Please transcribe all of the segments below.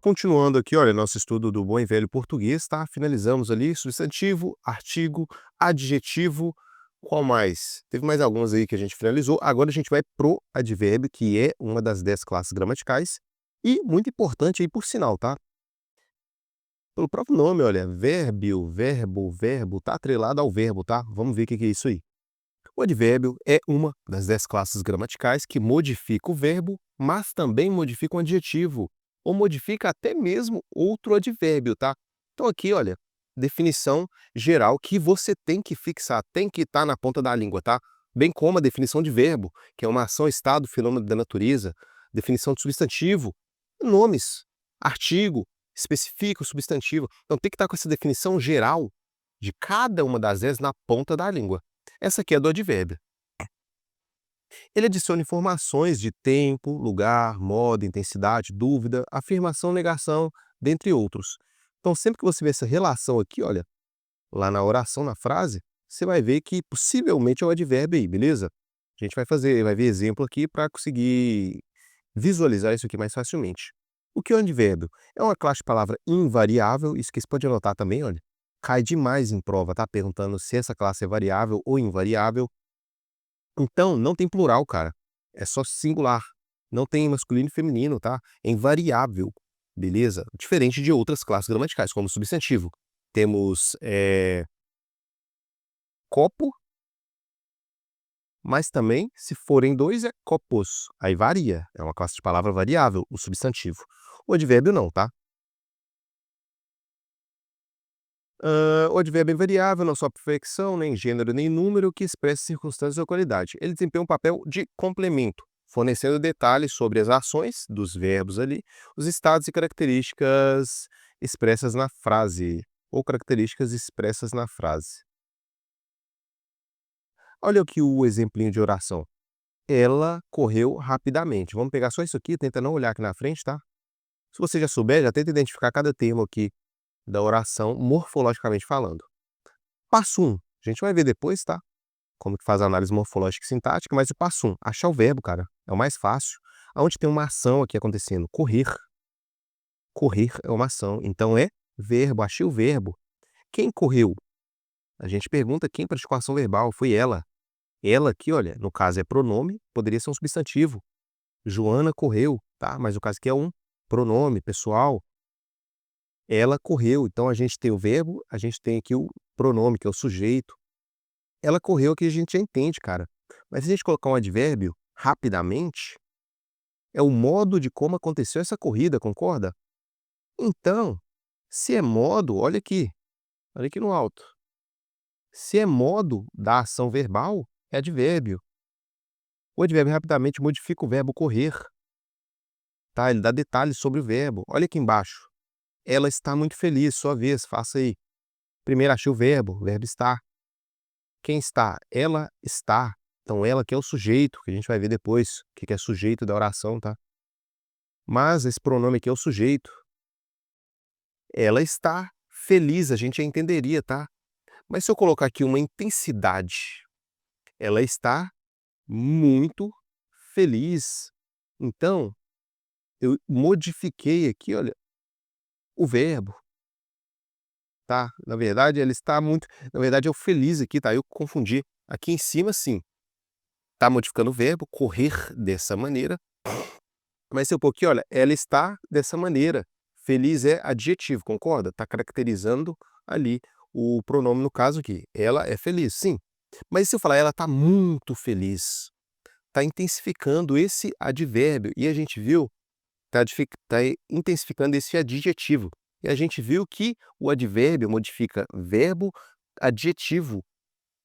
Continuando aqui, olha, nosso estudo do bom e velho português, tá? Finalizamos ali substantivo, artigo, adjetivo, qual mais? Teve mais alguns aí que a gente finalizou. Agora a gente vai pro advérbio, que é uma das 10 classes gramaticais e muito importante aí por sinal, tá? Pelo próprio nome, olha, vérbio, verbo, tá atrelado ao verbo, tá? Vamos ver o que que é isso aí. O advérbio é uma das 10 classes gramaticais que modifica o verbo, mas também modifica um adjetivo, ou modifica até mesmo outro advérbio, tá? Então aqui, olha, definição geral que você tem que fixar, tem que estar na ponta da língua, tá? Bem como a definição de verbo, que é uma ação, estado, fenômeno da natureza, definição de substantivo, nomes, artigo, especifica o substantivo. Então tem que estar com essa definição geral de cada uma das 10 na ponta da língua. Essa aqui é do advérbio. Ele adiciona informações de tempo, lugar, modo, intensidade, dúvida, afirmação, negação, dentre outros. Então, sempre que você vê essa relação aqui, olha, lá na oração, na frase, você vai ver que possivelmente é o advérbio aí, beleza? A gente vai ver exemplo aqui para conseguir visualizar isso aqui mais facilmente. O que é um advérbio? É uma classe de palavra invariável, isso que você pode anotar também, olha. Cai demais em prova, tá? Perguntando se essa classe é variável ou invariável. Então, não tem plural, cara. É só singular. Não tem masculino e feminino, tá? É invariável, beleza? Diferente de outras classes gramaticais, como substantivo. Temos copo, mas também, se forem dois, é copos. Aí varia. É uma classe de palavra variável, o substantivo. O advérbio não, tá? O advérbio é invariável, não só perfeição, nem gênero, nem número que expressa circunstâncias ou qualidade. Ele desempenha um papel de complemento, fornecendo detalhes sobre as ações dos verbos ali, os estados e características expressas na frase, ou características expressas na frase. Olha aqui o exemplinho de oração. Ela correu rapidamente. Vamos pegar só isso aqui, tenta não olhar aqui na frente, tá? Se você já souber, já tenta identificar cada termo aqui da oração morfologicamente falando. Passo 1, a gente vai ver depois, tá? Como que faz a análise morfológica e sintática, mas o passo 1, achar o verbo, cara, é o mais fácil. Aonde tem uma ação aqui acontecendo? Correr. Correr é uma ação, então é verbo, achei o verbo. Quem correu? A gente pergunta quem praticou a ação verbal, foi ela. Ela aqui, olha, no caso é pronome, poderia ser um substantivo. Joana correu, tá? Mas o caso aqui é um pronome pessoal. Ela correu, então a gente tem o verbo, a gente tem aqui o pronome, que é o sujeito. Ela correu aqui, a gente já entende, cara. Mas se a gente colocar um advérbio, rapidamente, é o modo de como aconteceu essa corrida, concorda? Então, se é modo, olha aqui no alto. Se é modo da ação verbal, é advérbio. O advérbio rapidamente modifica o verbo correr, tá? Ele dá detalhes sobre o verbo. Olha aqui embaixo. Ela está muito feliz, sua vez, faça aí. Primeiro achei o verbo estar. Quem está? Ela está. Então, ela que é o sujeito, que a gente vai ver depois, o que que é sujeito da oração, tá? Mas esse pronome aqui é o sujeito. Ela está feliz, a gente já entenderia, tá? Mas se eu colocar aqui uma intensidade, ela está muito feliz. Então, eu modifiquei aqui, olha, o verbo, tá? Na verdade, ela está muito. Na verdade, é o feliz aqui, tá? Eu confundi. Aqui em cima, sim, tá modificando o verbo, correr dessa maneira. Mas se eu pôr aqui, olha, ela está dessa maneira. Feliz é adjetivo, concorda? Tá caracterizando ali o pronome no caso aqui. Ela é feliz, sim. Mas se eu falar ela está muito feliz, está intensificando esse advérbio. E a gente viu, está intensificando esse adjetivo. E a gente viu que o advérbio modifica verbo, adjetivo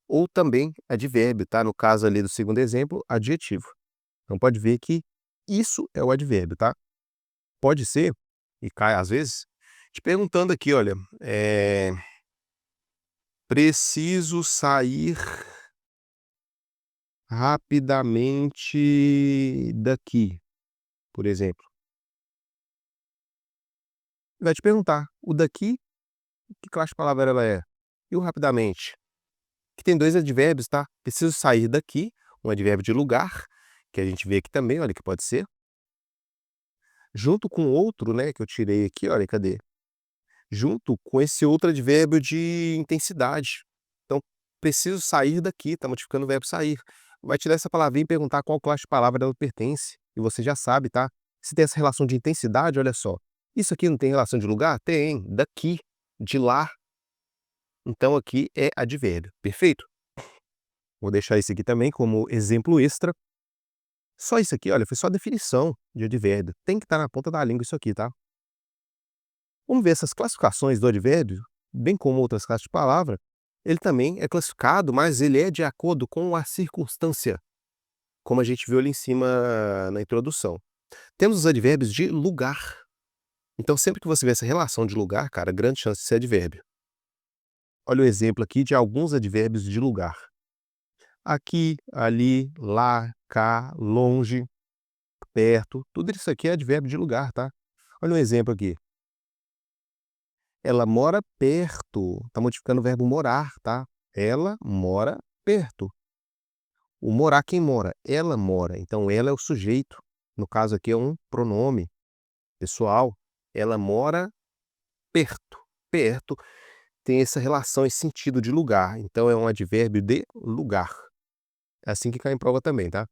ou também advérbio, tá? No caso ali do segundo exemplo, adjetivo. Então pode ver que isso é o advérbio, tá? Pode ser, e cai às vezes, te perguntando aqui, olha, preciso sair rapidamente daqui, por exemplo. Vai te perguntar, o daqui, que classe de palavra ela é? E o rapidamente? Que tem dois advérbios, tá? Preciso sair daqui, um advérbio de lugar, que a gente vê aqui também, olha que pode ser. junto com outro, né, que eu tirei aqui, olha, cadê? Junto com esse outro advérbio de intensidade. Então, preciso sair daqui, está modificando o verbo sair. Vai tirar essa palavrinha e perguntar qual classe de palavra ela pertence. E você já sabe, tá? Se tem essa relação de intensidade, olha só. Isso aqui não tem relação de lugar? Tem. Daqui, de lá. Então, aqui é advérbio. Perfeito? Vou deixar esse aqui também como exemplo extra. Só isso aqui, olha, foi só a definição de advérbio. Tem que estar na ponta da língua isso aqui, tá? Vamos ver essas classificações do advérbio, bem como outras classes de palavra. Ele também é classificado, mas ele é de acordo com a circunstância, como a gente viu ali em cima na introdução. Temos os advérbios de lugar. Então, sempre que você vê essa relação de lugar, cara, grande chance de ser advérbio. Olha o exemplo aqui de alguns advérbios de lugar. Aqui, ali, lá, cá, longe, perto, tudo isso aqui é advérbio de lugar, tá? Olha um exemplo aqui. Ela mora perto, tá modificando o verbo morar, tá? Ela mora perto. O morar, quem mora? Ela mora, então ela é o sujeito. No caso aqui é um pronome pessoal. Ela mora perto. Perto tem essa relação, esse sentido de lugar. Então é um advérbio de lugar. É assim que cai em prova também, tá?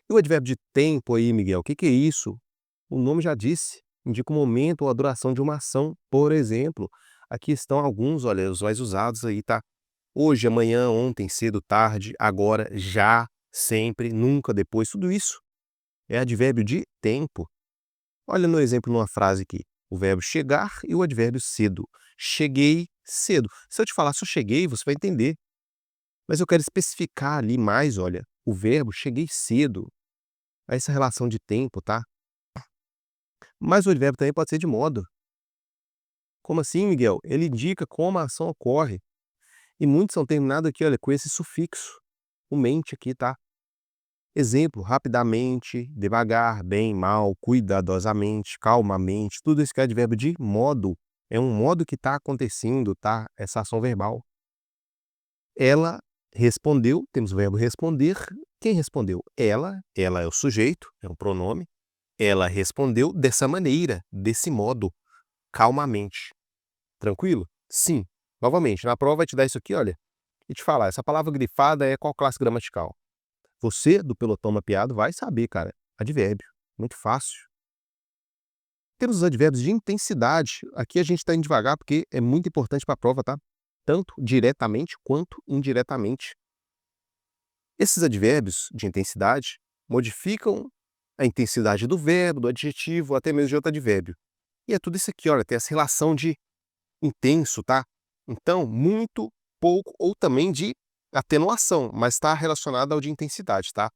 E o advérbio de tempo aí, Miguel, o que é isso? O nome já disse, indica o momento ou a duração de uma ação. Por exemplo, aqui estão alguns, olha, os mais usados aí, tá? Hoje, amanhã, ontem, cedo, tarde, agora, já, sempre, nunca, depois, tudo isso é advérbio de tempo. Olha no exemplo numa frase aqui, o verbo chegar e o advérbio cedo. Cheguei cedo. Se eu te falar só cheguei, você vai entender. Mas eu quero especificar ali mais, olha, o verbo cheguei cedo. Essa relação de tempo, tá? Mas o advérbio também pode ser de modo. Como assim, Miguel? Ele indica como a ação ocorre. E muitos são terminados aqui, olha, com esse sufixo, o mente aqui, tá? Exemplo, rapidamente, devagar, bem, mal, cuidadosamente, calmamente, tudo isso que é advérbio de modo. É um modo que está acontecendo, tá? Essa ação verbal. Ela respondeu, temos o verbo responder. Quem respondeu? Ela é o sujeito, é um pronome. Ela respondeu dessa maneira, desse modo, calmamente. Tranquilo? Sim. Novamente, na prova vai te dar isso aqui, olha, e te falar, essa palavra grifada é qual classe gramatical? Você, do pelotão mapeado, vai saber, cara. Advérbio. Muito fácil. Temos os advérbios de intensidade. Aqui a gente está indo devagar porque é muito importante para a prova, tá? Tanto diretamente quanto indiretamente. Esses advérbios de intensidade modificam a intensidade do verbo, do adjetivo, até mesmo de outro advérbio. E é tudo isso aqui, olha, tem essa relação de intenso, tá? Então, muito, pouco ou também de atenuação, mas está relacionado ao de intensidade, tá?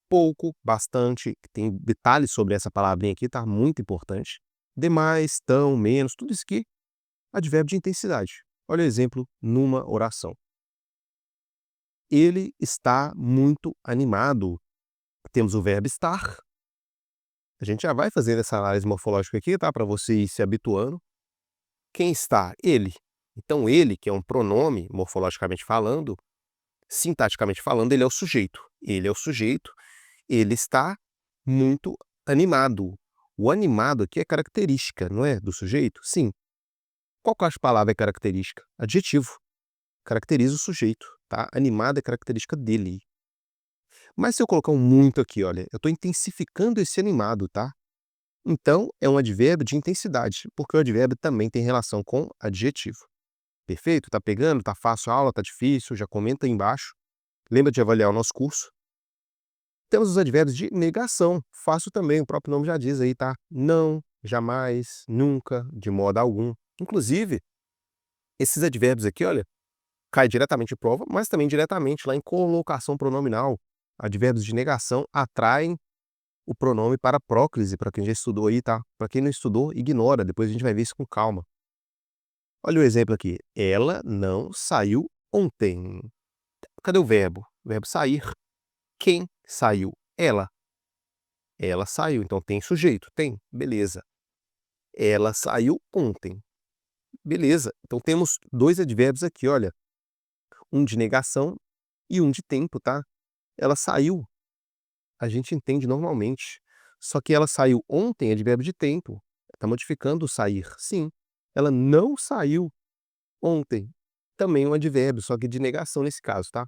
Pouco, bastante, tem detalhes sobre essa palavrinha aqui, tá? Muito importante. Demais, tão, menos, tudo isso aqui, advérbio de intensidade. Olha o exemplo numa oração. Ele está muito animado. Temos o verbo estar. A gente já vai fazendo essa análise morfológica aqui, tá? Para você ir se habituando. Quem está? Ele. Então, ele, que é um pronome, morfologicamente falando, sintaticamente falando, ele é o sujeito. Ele é o sujeito. Ele está muito animado. O animado aqui é característica, não é? Do sujeito? Sim. Qual classe de palavra é característica? Adjetivo. Caracteriza o sujeito, tá? Animado é característica dele. Mas se eu colocar um muito aqui, olha, eu estou intensificando esse animado, tá? Então, é um advérbio de intensidade, porque o advérbio também tem relação com adjetivo. Perfeito? Tá pegando? Tá fácil a aula? Tá difícil? Já comenta aí embaixo. Lembra de avaliar o nosso curso? Temos os advérbios de negação. Fácil também, o próprio nome já diz aí, tá? Não, jamais, nunca, de modo algum. Inclusive, esses advérbios aqui, olha, cai diretamente em prova, mas também diretamente lá em colocação pronominal. Advérbios de negação atraem o pronome para a próclise, para quem já estudou aí, tá? Para quem não estudou, ignora, depois a gente vai ver isso com calma. Olha o exemplo aqui. Ela não saiu ontem. Cadê o verbo? O verbo sair. Quem saiu? Ela. Ela saiu, então tem sujeito? Tem. Beleza. Ela saiu ontem. Beleza. Então temos dois advérbios aqui, olha. Um de negação e um de tempo, tá? Ela saiu. A gente entende normalmente. Só que ela saiu ontem é advérbio de tempo. Está modificando o sair. Sim. Ela não saiu ontem. Também um advérbio, só que de negação nesse caso, tá?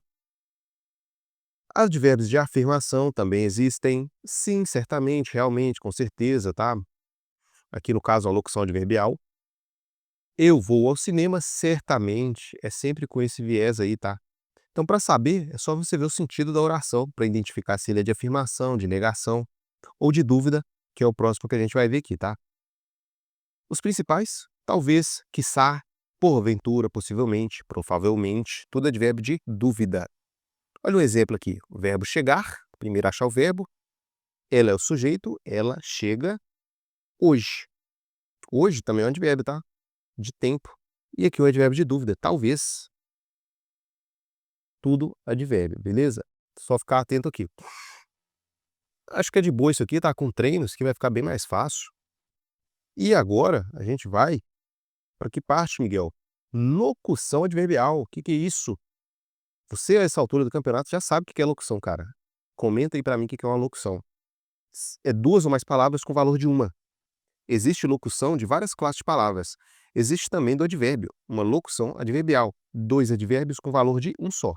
Advérbios de afirmação também existem. Sim, certamente, realmente, com certeza, tá? Aqui no caso, a locução adverbial. Eu vou ao cinema, certamente. É sempre com esse viés aí, tá? Então, para saber, é só você ver o sentido da oração, para identificar se ele é de afirmação, de negação ou de dúvida, que é o próximo que a gente vai ver aqui, tá? Os principais, talvez, quiçá, porventura, possivelmente, provavelmente, tudo advérbio de dúvida. Olha um exemplo aqui, o verbo chegar, primeiro achar o verbo, ela é o sujeito, ela chega hoje. Hoje também é um advérbio, tá? De tempo. E aqui o advérbio de dúvida, talvez, tudo advérbio, beleza? Só ficar atento aqui. Acho que é de boa isso aqui, tá? Com treinos que vai ficar bem mais fácil. E agora a gente vai para que parte, Miguel? Locução adverbial. O que que é isso? Você, a essa altura do campeonato, já sabe o que que é locução, cara. Comenta aí para mim o que que é uma locução. É duas ou mais palavras com valor de uma. Existe locução de várias classes de palavras. Existe também do advérbio, uma locução adverbial. Dois advérbios com valor de um só.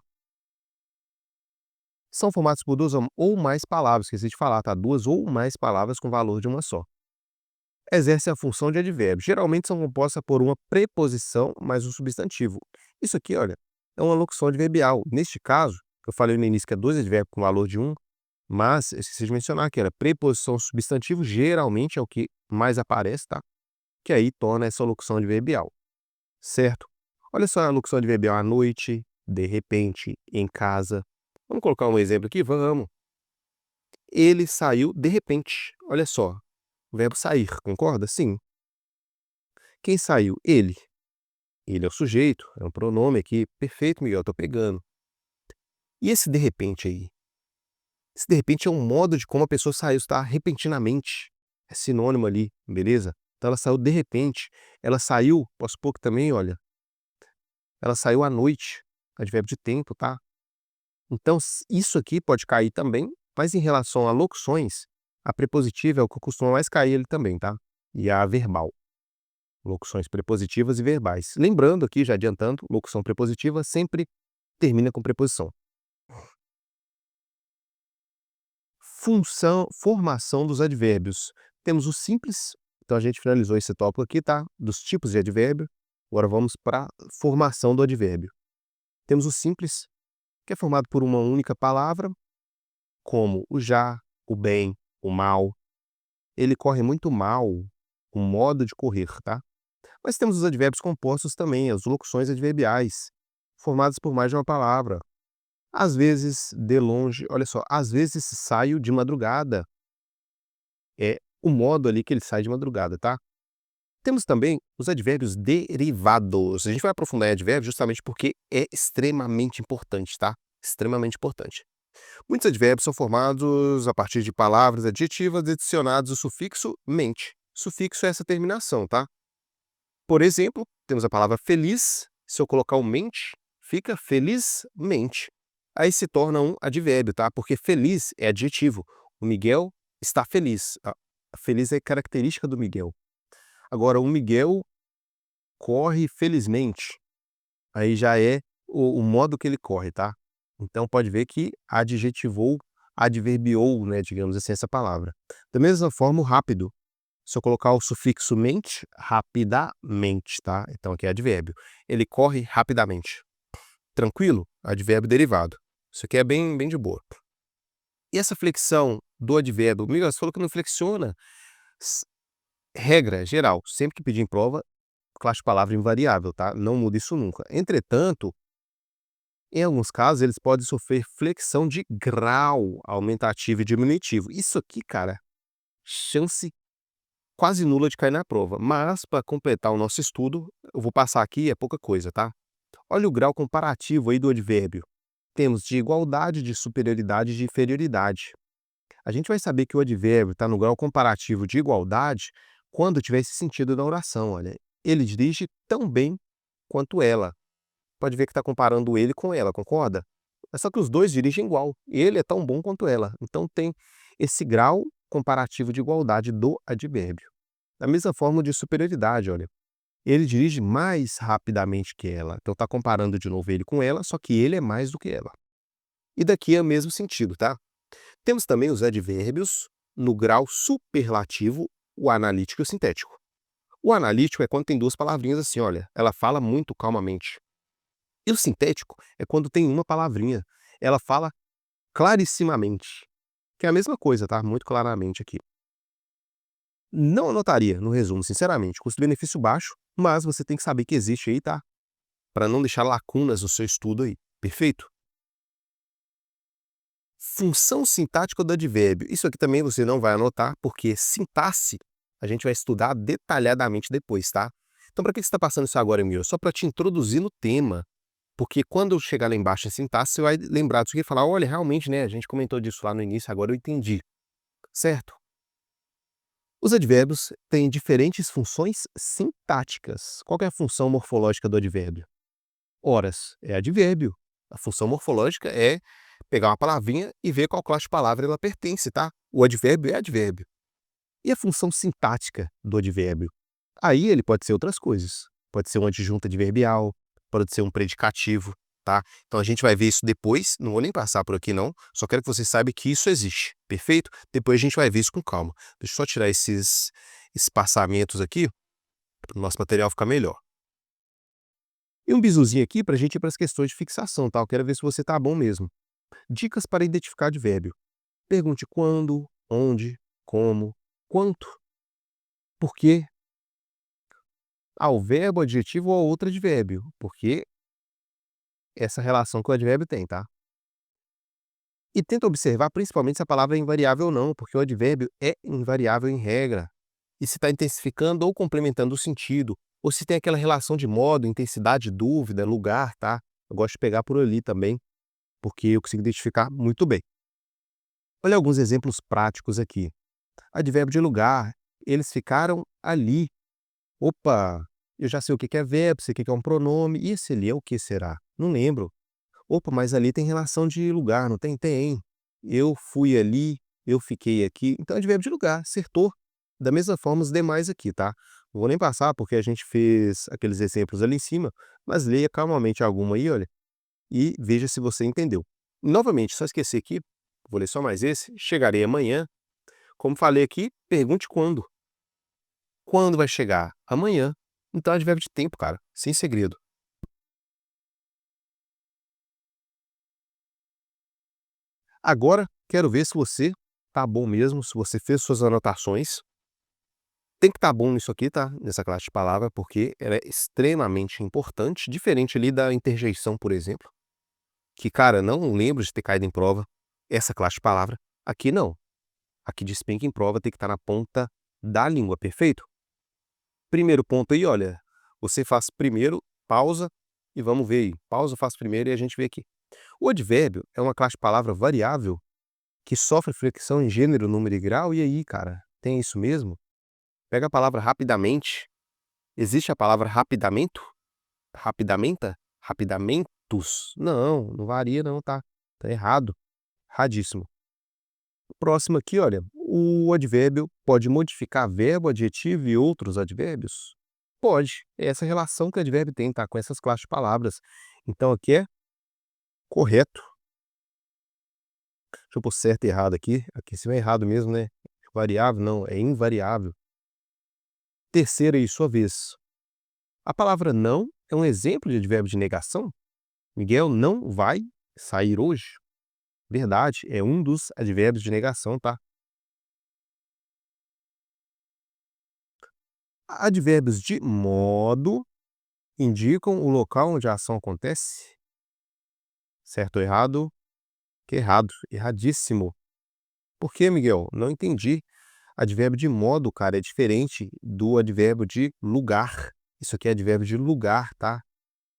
São formados por duas ou mais palavras, que existe falar, tá? Duas ou mais palavras com valor de uma só. Exerce a função de advérbio. Geralmente são compostas por uma preposição mais um substantivo. Isso aqui, olha, é uma locução adverbial. Neste caso, eu falei no início que é dois advérbios com valor de um, mas eu esqueci de mencionar que era preposição substantivo, geralmente é o que mais aparece, tá? Que aí torna essa locução adverbial, certo? Olha só a locução adverbial à noite, de repente, em casa. Vamos colocar um exemplo aqui? Vamos. Ele saiu de repente. Olha só, o verbo sair, concorda? Sim. Quem saiu? Ele. Ele é o sujeito, é um pronome aqui. Perfeito, Miguel, tô pegando. E esse de repente aí? Esse de repente é um modo de como a pessoa saiu, tá? Repentinamente. É sinônimo ali, beleza? Então ela saiu de repente. Ela saiu, posso pôr que também, olha. Ela saiu à noite. Advérbio de tempo, tá? Então isso aqui pode cair também, mas em relação a locuções, a prepositiva é o que costuma mais cair ali também, tá? E a verbal. Locuções prepositivas e verbais. Lembrando aqui, já adiantando, locução prepositiva sempre termina com preposição. Formação dos advérbios. Temos o simples, então a gente finalizou esse tópico aqui, tá? Dos tipos de advérbio. Agora vamos para a formação do advérbio. Temos o simples, que é formado por uma única palavra, como o já, o bem, o mal. Ele corre muito mal, o modo de correr, tá? Mas temos os advérbios compostos também, as locuções adverbiais, formadas por mais de uma palavra. Às vezes, de longe, olha só, às vezes saio de madrugada. É o modo ali que ele sai de madrugada, tá? Temos também os advérbios derivados. A gente vai aprofundar em advérbio justamente porque é extremamente importante, tá? Extremamente importante. Muitos advérbios são formados a partir de palavras adjetivas adicionados o sufixo mente. Sufixo é essa terminação, tá? Por exemplo, temos a palavra feliz. Se eu colocar o mente, fica felizmente. Aí se torna um advérbio, tá? Porque feliz é adjetivo. O Miguel está feliz. Feliz é característica do Miguel. Agora, o Miguel corre felizmente. Aí já é o modo que ele corre, tá? Então pode ver que adjetivou, adverbiou, né, digamos assim, essa palavra. Da mesma forma, o rápido. Se eu colocar o sufixo mente, rapidamente, tá? Então aqui é advérbio. Ele corre rapidamente. Tranquilo? Advérbio derivado. Isso aqui é bem, bem de boa. E essa flexão do advérbio? Miguel, você falou que não flexiona. Regra geral, sempre que pedir em prova, classe de palavra invariável, tá? Não muda isso nunca. Entretanto, em alguns casos, eles podem sofrer flexão de grau aumentativo e diminutivo. Isso aqui, cara, chance quase nula de cair na prova. Mas, para completar o nosso estudo, eu vou passar aqui, é pouca coisa, tá? Olha o grau comparativo aí do advérbio. Temos de igualdade, de superioridade e de inferioridade. A gente vai saber que o advérbio está no grau comparativo de igualdade quando tiver esse sentido da oração, olha. Ele dirige tão bem quanto ela. Pode ver que está comparando ele com ela, concorda? É só que os dois dirigem igual. Ele é tão bom quanto ela. Então tem esse grau comparativo de igualdade do advérbio. Da mesma forma de superioridade, olha. Ele dirige mais rapidamente que ela. Então tá comparando de novo ele com ela, só que ele é mais do que ela. E daqui é o mesmo sentido, tá? Temos também os advérbios no grau superlativo, o analítico e o sintético. O analítico é quando tem duas palavrinhas assim, olha, ela fala muito calmamente. E o sintético é quando tem uma palavrinha, ela fala clarissimamente, que é a mesma coisa, tá? Muito claramente aqui. Não anotaria no resumo, sinceramente, custo-benefício baixo, mas você tem que saber que existe aí, tá? Para não deixar lacunas no seu estudo aí, perfeito? Função sintática do advérbio. Isso aqui também você não vai anotar, porque sintaxe a gente vai estudar detalhadamente depois, tá? Então, para que você está passando isso agora, Emil? Só para te introduzir no tema, porque quando eu chegar lá embaixo em sintaxe, você vai lembrar disso aqui e falar, olha, realmente, né, a gente comentou disso lá no início, agora eu entendi, certo? Os advérbios têm diferentes funções sintáticas. Qual que é a função morfológica do advérbio? Horas é advérbio. A função morfológica é pegar uma palavrinha e ver qual classe de palavra ela pertence, tá? O advérbio é advérbio. E a função sintática do advérbio? Aí ele pode ser outras coisas. Pode ser um adjunto adverbial, pode ser um predicativo, tá? Então a gente vai ver isso depois, não vou nem passar por aqui não, só quero que você saiba que isso existe, perfeito? Depois a gente vai ver isso com calma. Deixa eu só tirar esses espaçamentos aqui, para o nosso material ficar melhor. E um bizuzinho aqui para a gente ir para as questões de fixação, tá? Eu quero ver se você tá bom mesmo. Dicas para identificar advérbio. Pergunte quando, onde, como, quanto, por quê, ao verbo, adjetivo ou outro advérbio, porque essa relação que o advérbio tem, tá? E tenta observar principalmente se a palavra é invariável ou não, porque o advérbio é invariável em regra. E se está intensificando ou complementando o sentido, ou se tem aquela relação de modo, intensidade, dúvida, lugar, tá? Eu gosto de pegar por ali também, porque eu consigo identificar muito bem. Olha alguns exemplos práticos aqui. Advérbio de lugar, eles ficaram ali. Opa, eu já sei o que que é verbo, sei o que que é um pronome. E esse ali é o que será? Não lembro. Opa, mas ali tem relação de lugar, não tem? Tem. Eu fui ali, eu fiquei aqui. Então é advérbio de lugar, acertou. Da mesma forma os demais aqui, tá? Não vou nem passar porque a gente fez aqueles exemplos ali em cima, mas leia calmamente alguma aí, olha, e veja se você entendeu. Novamente, só esqueci aqui, vou ler só mais esse. Chegarei amanhã. Como falei aqui, pergunte quando. Quando vai chegar? Amanhã. Então é advérbio de tempo, cara, sem segredo. Agora, quero ver se você tá bom mesmo, se você fez suas anotações. Tem que estar bom nisso aqui, tá? Nessa classe de palavra, porque ela é extremamente importante, diferente ali da interjeição, por exemplo, que, cara, não lembro de ter caído em prova essa classe de palavra. Aqui não. Aqui despenca em prova, tem que estar na ponta da língua, perfeito? Primeiro ponto aí, olha, você faz primeiro, pausa e vamos ver aí. Pausa, faz primeiro e a gente vê aqui. O advérbio é uma classe de palavra variável que sofre flexão em gênero, número e grau. E aí, cara, tem isso mesmo? Pega a palavra rapidamente. Existe a palavra rapidamento? Rapidamenta? Rapidamentos? Não, não varia não, tá? Tá errado. Erradíssimo. Próximo aqui, olha. O advérbio pode modificar verbo, adjetivo e outros advérbios? Pode. É essa relação que o advérbio tem, tá? Com essas classes de palavras. Então aqui é correto. Deixa eu pôr certo e errado aqui. Aqui se é errado mesmo, né? Variável, não, é invariável. Terceira aí, sua vez. A palavra não é um exemplo de advérbio de negação? Miguel não vai sair hoje? Verdade, é um dos advérbios de negação, tá? Advérbios de modo indicam o local onde a ação acontece? Certo ou errado? Que errado, erradíssimo. Por que, Miguel? Não entendi. Advérbio de modo, cara, é diferente do advérbio de lugar. Isso aqui é advérbio de lugar, tá?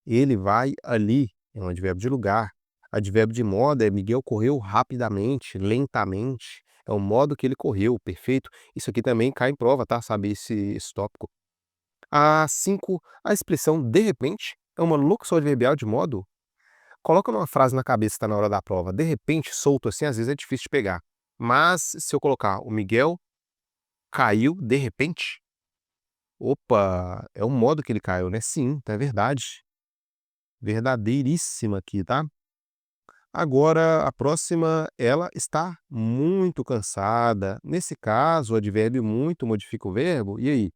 Ele vai ali, é um advérbio de lugar. Advérbio de modo é Miguel correu rapidamente, lentamente. É o modo que ele correu, perfeito? Isso aqui também cai em prova, tá? Saber esse tópico. A 5, a expressão de repente é uma locução adverbial de modo. Coloca numa frase na cabeça que está na hora da prova. De repente, solto assim, às vezes é difícil de pegar. Mas se eu colocar o Miguel caiu de repente, opa, é o modo que ele caiu, né? Sim, tá, é verdade. Verdadeiríssima aqui, tá? Agora, a próxima, ela está muito cansada. Nesse caso, o advérbio muito modifica o verbo. E aí?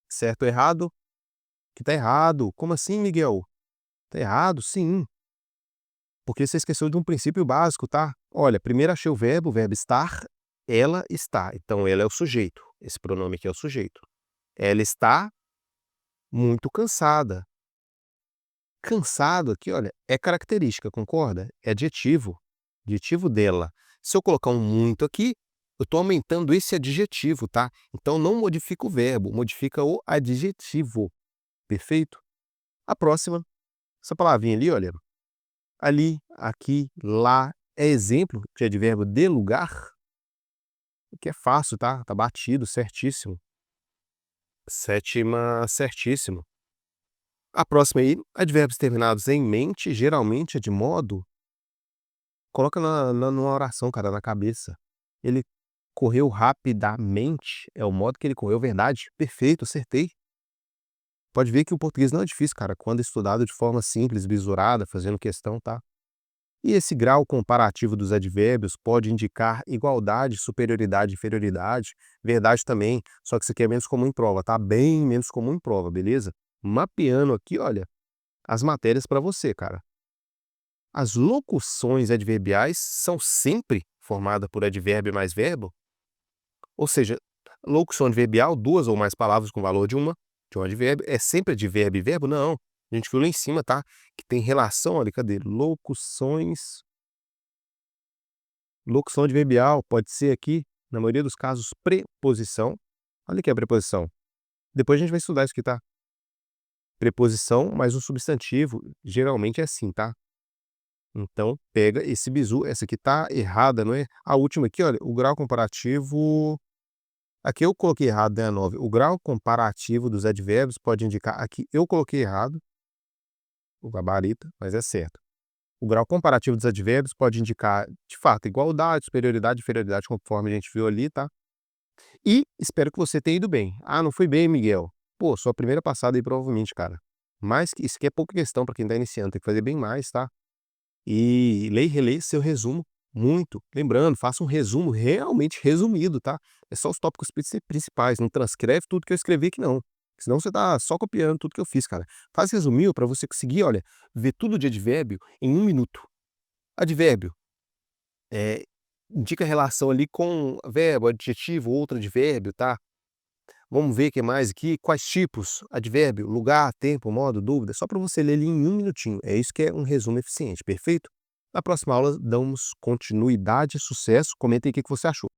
Certo ou errado? Que tá errado. Como assim, Miguel? Tá errado? Sim. Porque você esqueceu de um princípio básico, tá? Olha, primeiro achei o verbo estar, ela está. Então, ela é o sujeito. Esse pronome aqui é o sujeito. Ela está muito cansada. Cansado aqui, olha, é característica, concorda? É adjetivo. Adjetivo dela. Se eu colocar um muito aqui, eu estou aumentando esse adjetivo, tá? Então não modifica o verbo, modifica o adjetivo. Perfeito? A próxima, essa palavrinha ali, olha. Ali, aqui, lá, é exemplo de advérbio de lugar, que é fácil, tá? Tá batido, certíssimo. Sétima, certíssimo. A próxima aí, advérbios terminados em mente, geralmente é de modo. Coloca numa oração, cara, na cabeça. Ele correu rapidamente, é o modo que ele correu, verdade, perfeito, acertei. Pode ver que o português não é difícil, cara, quando estudado de forma simples, bisurada, fazendo questão, tá? E esse grau comparativo dos advérbios pode indicar igualdade, superioridade, inferioridade, verdade também, só que isso aqui é menos comum em prova, tá? Bem menos comum em prova, beleza? Mapeando aqui, olha, as matérias para você, cara. As locuções adverbiais são sempre formadas por advérbio mais verbo, ou seja, locução adverbial, duas ou mais palavras com valor de um advérbio, é sempre advérbio e verbo? Não. A gente viu lá em cima, tá? Que tem relação, olha, cadê? Locuções. Locução adverbial pode ser aqui, na maioria dos casos, preposição. Olha o que é preposição. Depois a gente vai estudar isso aqui, tá? Preposição mais um substantivo, geralmente é assim, tá? Então, pega esse bizu, essa aqui tá errada, não é? A última aqui, olha, o grau comparativo. Aqui eu coloquei errado, né, a 9. O grau comparativo dos advérbios pode indicar. Aqui eu coloquei errado, o gabarito, mas é certo. O grau comparativo dos advérbios pode indicar, de fato, igualdade, superioridade, inferioridade, conforme a gente viu ali, tá? E espero que você tenha ido bem. Ah, não foi bem, Miguel. Pô, sua primeira passada aí, provavelmente, cara. Mas isso aqui é pouca questão para quem tá iniciando, tem que fazer bem mais, tá? E lê e relê seu resumo muito. Lembrando, faça um resumo realmente resumido, tá? É só os tópicos principais, não transcreve tudo que eu escrevi aqui não. Senão você tá só copiando tudo que eu fiz, cara. Faz resuminho para você conseguir, olha, ver tudo de advérbio em 1 minuto. Advérbio, indica relação ali com verbo, adjetivo, outro advérbio, tá? Vamos ver o que mais aqui, quais tipos, advérbio, lugar, tempo, modo, dúvida, só para você ler ali em 1 minutinho. É isso que é um resumo eficiente, perfeito? Na próxima aula, damos continuidade e sucesso. Comenta aí o que você achou.